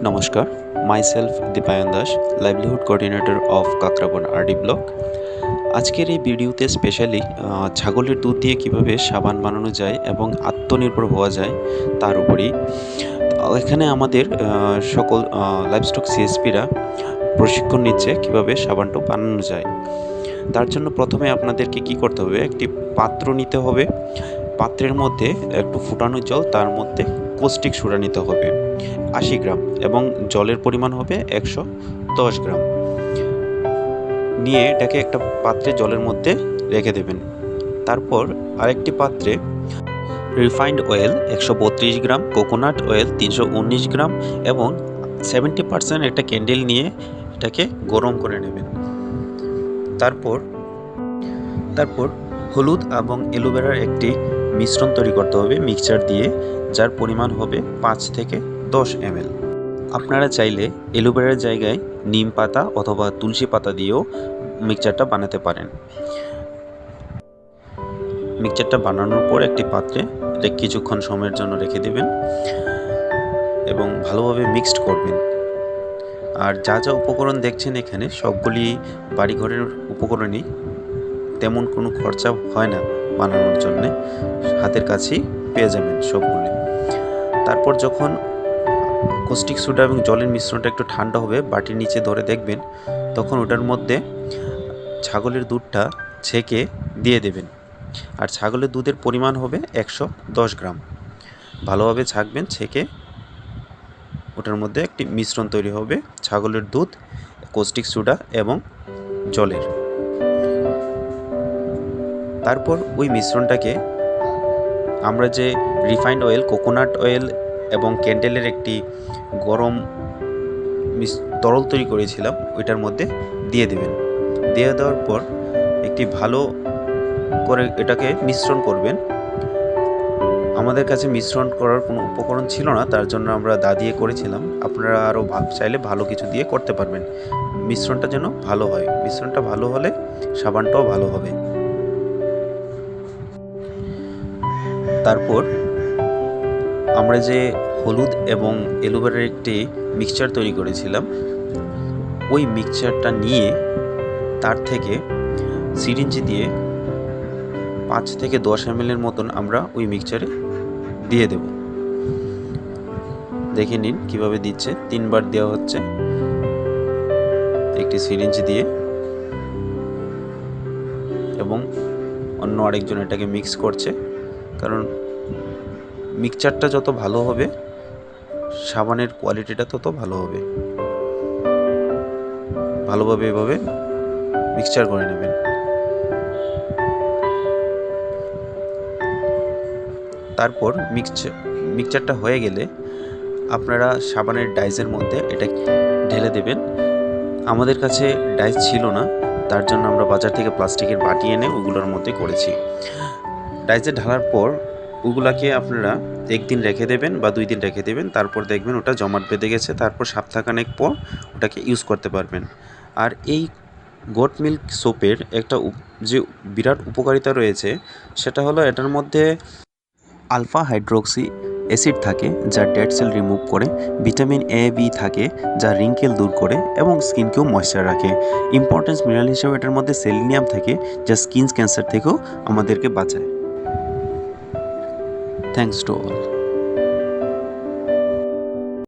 নমস্কার, myself Dipayan Das, livelihood coordinator of Kakraban RD block. আজকের এই ভিডিওতে স্পেশালি ছাগলের দুধ দিয়ে কিভাবে সাবান বানানো যায় এবং আত্মনির্ভর হওয়া যায় তার উপরেই। এখানে আমাদের সকল লাইভস্টক সিএসপিরা প্রশিক্ষণ নিচ্ছে কিভাবে সাবানটা বানানো যায়। তার জন্য প্রথমে আপনাদেরকে কি করতে হবে, একটি পাত্র নিতে হবে। পাত্রের মধ্যে একটু ফুটানো জল, তার মধ্যে কস্টিক সোডা নিতে হবে 80 গ্রাম এবং জলের পরিমাণ হবে 110 গ্রাম। নিয়ে এটাকে একটা পাত্রে জলের মধ্যে রেখে দেবেন। তারপর আরেকটি পাত্রে রিফাইন্ড অয়েল 132 গ্রাম, কোকোনাট অয়েল 319 গ্রাম এবং 70% একটা ক্যান্ডেল নিয়ে এটাকে গরম করে নেবেন। তারপর হলুদ এবং অ্যালোভেরার একটি মিশ্রণ তৈরি করতে হবে মিক্সচার দিয়ে, যার পরিমাণ হবে 5 থেকে 10 ml। আপনারা চাইলে অ্যালোভেরার জায়গায় নিম পাতা অথবা তুলসী পাতা দিয়েও মিক্সচারটা বানাতে পারেন। মিক্সচারটা বানানোর পর একটি পাত্রে কিছুক্ষণ সময়ের জন্য রেখে দেবেন এবং ভালোভাবে মিক্সড করবেন। আর যা যা উপকরণ দেখছেন এখানে সবগুলি বাড়িঘরের উপকরণই, তেমন কোনো খরচা হয় না বানানোর জন্যে, হাতের কাছেই পেয়ে যাবেন সবগুলি। তারপর যখন কস্টিক সোডা এবং জলের মিশ্রণটা একটু ঠান্ডা হবে, বাটির নিচে ধরে দেখবেন, তখন ওটার মধ্যে ছাগলের দুধটা ছেঁকে দিয়ে দেবেন। আর ছাগলের দুধের পরিমাণ হবে 110 গ্রাম। ভালোভাবে ছাঁকবেন, ছেঁকে ওটার মধ্যে একটি মিশ্রণ তৈরি হবে ছাগলের দুধ, কস্টিক সোডা এবং জলের। তারপর ওই মিশ্রণটাকে আমরা যে রিফাইন্ড অয়েল, কোকোনাট অয়েল এবং ক্যান্ডেলের একটি গরম তরল তৈরি করেছিলাম, ওইটার মধ্যে দিয়ে দেবেন। দিয়ে দেওয়ার পর একটি ভালো করে এটাকে মিশ্রণ করবেন। আমাদের কাছে মিশ্রণ করার কোনো উপকরণ ছিল না, তার জন্য আমরা দা দিয়ে করেছিলাম। আপনারা আরও চাইলে ভালো কিছু দিয়ে করতে পারবেন। মিশ্রণটা যেন ভালো হয়, মিশ্রণটা ভালো হলে সাবানটাও ভালো হবে। তারপর আমরা যে হলুদ এবং অ্যালোভেরার একটি মিক্সচার তৈরি করেছিলাম, ওই মিক্সচারটা নিয়ে তার থেকে সিরিঞ্জ দিয়ে 5 থেকে 10 ml মতন আমরা ওই মিক্সচারে দিয়ে দেব। দেখে নিন কিভাবে দিচ্ছে, 3 বার দেওয়া হচ্ছে একটি সিরিঞ্জ দিয়ে, এবং অন্য আরেকজন এটাকে মিক্স করছে। কারণ মিক্সচারটা যত ভালো হবে, সাবানের কোয়ালিটিটা তত ভালো হবে। ভালোভাবে এভাবে মিক্সচার করে নেবেন। তারপর মিক্সচারটা হয়ে গেলে আপনারা সাবানের ডাইজের মধ্যে এটা ঢেলে দেবেন। আমাদের কাছে ডাইজ ছিল না, তার জন্য আমরা বাজার থেকে প্লাস্টিকের বাটি এনে ওগুলোর মধ্যে করেছি। ডাইজে ঢালার পর ওগুলাকে আপনারা 1 দিন রেখে দেবেন বা 2 দিন রেখে দেবেন। তারপর দেখবেন ওটা জমাট বেঁধে গেছে। তারপর সপ্তাহখানেক পর ওটাকে ইউজ করতে পারবেন। আর এই গোট মিল্ক সোপের একটা যে বিরাট উপকারিতা রয়েছে, সেটা হলো এটার মধ্যে আলফা হাইড্রোক্সি অ্যাসিড থাকে, যা ডেড সেল রিমুভ করে। ভিটামিন এ বি থাকে, যা রিঙ্কেল দূর করে এবং স্কিনকেও ময়েশ্চার রাখে। ইম্পর্টেন্স মিনারেল হিসেবে এটার মধ্যে সেলিনিয়াম থাকে, যা স্কিন ক্যান্সার থেকেও আমাদেরকে বাঁচায়। Thanks to all.